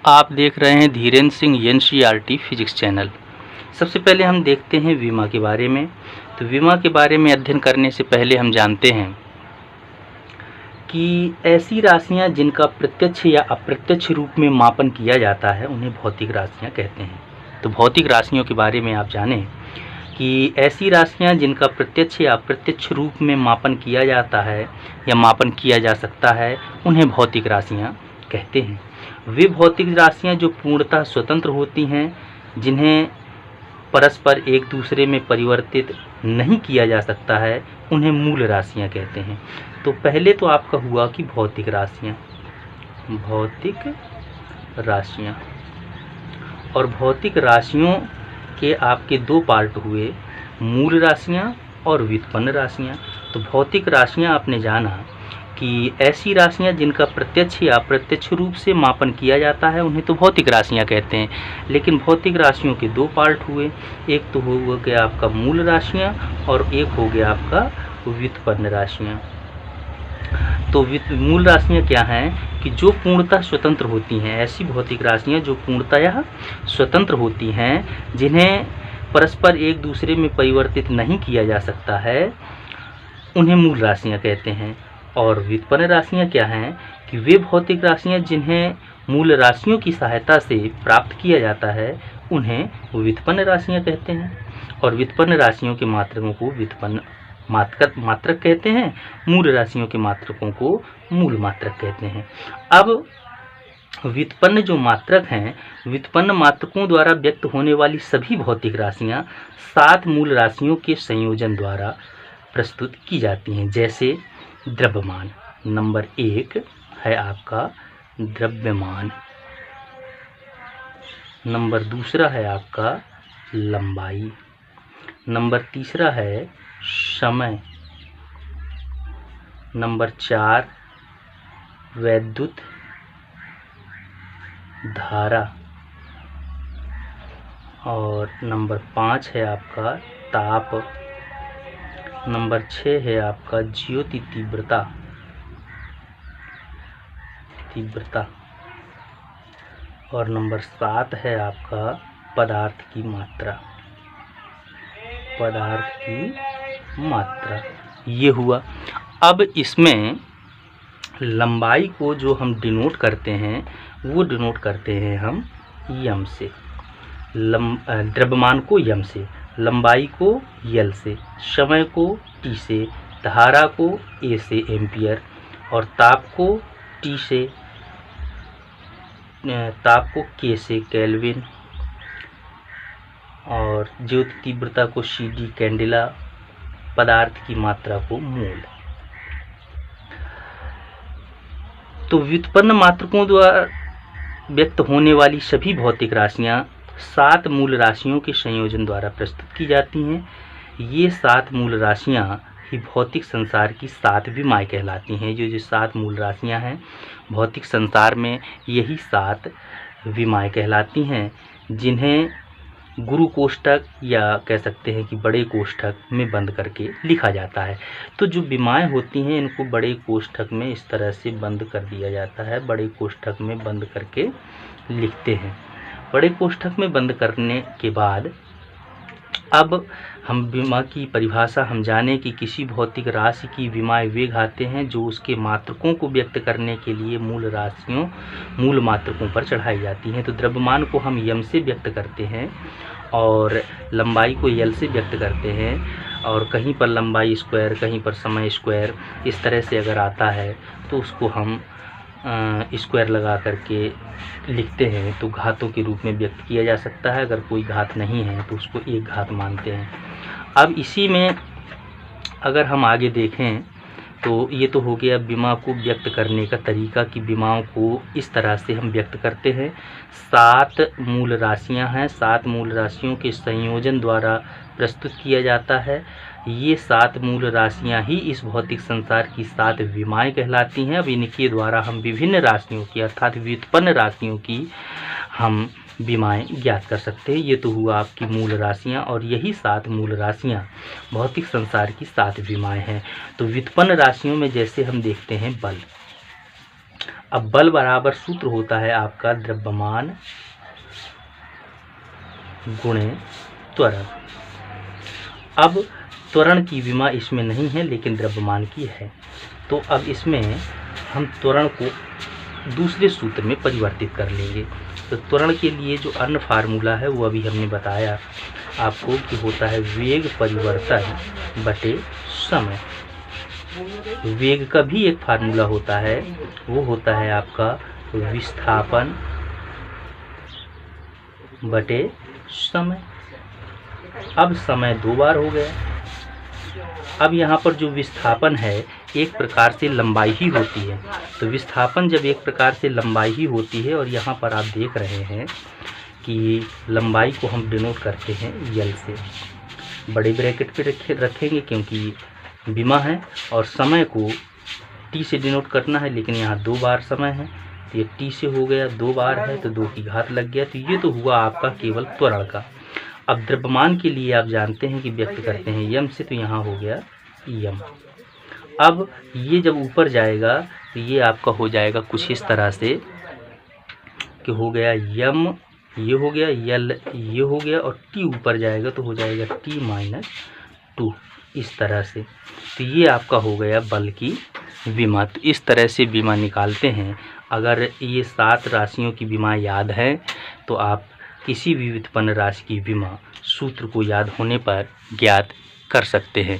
आप देख रहे हैं Dhirendra Singh NCERT physics channel. सबसे पहले हम देखते हैं विमा के बारे में। तो विमा के बारे में अध्ययन करने से पहले हम जानते हैं कि ऐसी राशियां जिनका प्रत्यक्ष या अप्रत्यक्ष रूप में मापन किया जाता है उन्हें भौतिक राशियां कहते हैं। तो भौतिक राशियों के बारे में आप जानें कि ऐसी राशियां जिनका प्रत्यक्ष या अप्रत्यक्ष रूप में मापन किया जाता है या मापन किया जा सकता है उन्हें भौतिक राशियां कहते हैं। वे भौतिक राशियां जो पूर्णतः स्वतंत्र होती हैं, जिन्हें परस्पर एक दूसरे में परिवर्तित नहीं किया जा सकता है, उन्हें मूल राशियां कहते हैं। तो पहले तो आपका हुआ कि भौतिक राशियां और भौतिक राशियों के आपके दो पार्ट हुए, मूल राशियां और व्युत्पन्न राशियां। तो भौतिक राशियां आपने जाना कि ऐसी राशियां जिनका प्रत्यक्ष या अप्रत्यक्ष रूप से मापन किया जाता है उन्हें तो भौतिक राशियां कहते हैं। लेकिन भौतिक राशियों के दो पार्ट हुए, एक तो हो गया आपका मूल राशियां और एक हो गया आपका व्युत्पन्न राशियां। तो मूल राशियां क्या हैं कि जो पूर्णतः स्वतंत्र होती हैं, ऐसी भौतिक राशियां जो पूर्णतः स्वतंत्र होती हैं, जिन्हें परस्पर एक दूसरे में परिवर्तित नहीं किया जा सकता है, उन्हें मूल राशियां कहते हैं। और व्युत्पन्न राशियां क्या हैं कि वे भौतिक राशियां जिन्हें मूल राशियों की सहायता से प्राप्त किया जाता है उन्हें व्युत्पन्न राशियां कहते हैं। और व्युत्पन्न राशियों के मात्रकों को व्युत्पन्न मात्रक कहते हैं, मूल राशियों के मात्रकों को मूल मात्रक कहते हैं। अब व्युत्पन्न जो मात्रक हैं, व्युत्पन्न मात्रकों द्वारा व्यक्त होने वाली सभी भौतिक राशियां 7 मूल राशियों के संयोजन द्वारा प्रस्तुत की जाती हैं। जैसे द्रव्यमान, नंबर 1 है आपका द्रव्यमान, नंबर 2 है आपका लंबाई, नंबर 3 है समय, नंबर 4 वैद्युत धारा और नंबर 5 है आपका ताप, नंबर 6 है आपका ज्योति तीव्रता और नंबर 7 है आपका पदार्थ की मात्रा। ये हुआ। अब इसमें लंबाई को जो हम डिनोट करते हैं वो डिनोट करते हैं हम यम से, द्रव्यमान को यम से, लंबाई को यल से, समय को टी से, धारा को ए से एम्पियर और ताप को के से केल्विन और ज्योति तीव्रता को CD कैंडेला, पदार्थ की मात्रा को मोल। तो व्युत्पन्न मात्रकों द्वारा व्यक्त होने वाली सभी भौतिक राशियां 7 मूल राशियों के संयोजन द्वारा प्रस्तुत की जाती हैं। ये 7 मूल राशियां ही भौतिक संसार की 7 विमाएँ कहलाती हैं। जो 7 मूल राशियां हैं भौतिक संसार में, यही 7 विमाएँ कहलाती हैं, जिन्हें गुरु कोष्ठक या कह सकते हैं कि बड़े कोष्ठक में बंद करके लिखा जाता है। तो जो विमाएँ होती हैं इनको बड़े कोष्ठक में इस तरह से बंद कर दिया जाता है, बड़े कोष्ठक में बंद करके लिखते हैं। बड़े कोष्ठक में बंद करने के बाद अब हम विमा की परिभाषा हम जानें कि किसी भौतिक राशि की विमाएँ वे घाते हैं जो उसके मात्रकों को व्यक्त करने के लिए मूल मात्रकों पर चढ़ाई जाती हैं। तो द्रव्यमान को हम यम से व्यक्त करते हैं और लंबाई को यल से व्यक्त करते हैं, और कहीं पर लंबाई स्क्वायर, कहीं पर समय स्क्वायर, इस तरह से अगर आता है तो उसको हम स्क्वायर लगा करके लिखते हैं। तो घातों के रूप में व्यक्त किया जा सकता है। अगर कोई घात नहीं है तो उसको एक घात मानते हैं। अब इसी में अगर हम आगे देखें तो ये तो हो गया विमा को व्यक्त करने का तरीका कि विमाओं को इस तरह से हम व्यक्त करते हैं। 7 मूल राशियां हैं, 7 मूल राशियों के संयोजन द्वारा प्रस्तुत किया जाता है। ये 7 मूल राशियां ही इस भौतिक संसार की 7 विमाएँ कहलाती हैं। अब इनके द्वारा हम विभिन्न राशियों की अर्थात व्युत्पन्न राशियों की हम विमाएँ ज्ञात कर सकते हैं। ये तो हुआ आपकी मूल राशियाँ, और यही 7 मूल राशियाँ भौतिक संसार की 7 विमाएँ हैं। तो व्युत्पन्न राशियों में जैसे हम देखते हैं बल। अब बल बराबर सूत्र होता है आपका द्रव्यमान गुणे त्वरण। अब त्वरण की विमा इसमें नहीं है लेकिन द्रव्यमान की है, तो अब इसमें हम त्वरण को दूसरे सूत्र में परिवर्तित कर लेंगे। तो त्वरण के लिए जो अन्य फार्मूला है वो अभी हमने बताया आपको कि होता है वेग परिवर्तन बटे समय। वेग का भी एक फार्मूला होता है, वो होता है आपका विस्थापन बटे समय। अब समय 2 बार हो गया। अब यहाँ पर जो विस्थापन है एक प्रकार से लंबाई ही होती है, तो विस्थापन जब एक प्रकार से लंबाई ही होती है और यहाँ पर आप देख रहे हैं कि लंबाई को हम डिनोट करते हैं यल से, बड़े ब्रैकेट पे रखेंगे क्योंकि विमा है, और समय को टी से डिनोट करना है, लेकिन यहाँ 2 बार समय है, तो ये टी से हो गया, 2 बार है तो 2 की घात लग गया। तो ये तो हुआ आपका केवल त्वरण का। अब द्रव्यमान के लिए आप जानते हैं कि व्यक्त करते हैं यम से, तो यहाँ हो गया यम। अब ये जब ऊपर जाएगा तो ये आपका हो जाएगा कुछ इस तरह से कि हो गया यम, ये हो गया यल, ये हो गया, और टी ऊपर जाएगा तो हो जाएगा टी माइनस 2, इस तरह से। तो ये आपका हो गया बल की विमा। तो इस तरह से विमा निकालते हैं। अगर ये 7 राशियों की विमा याद है तो आप किसी भी व्युत्पन्न राशि की विमा सूत्र को याद होने पर ज्ञात कर सकते हैं।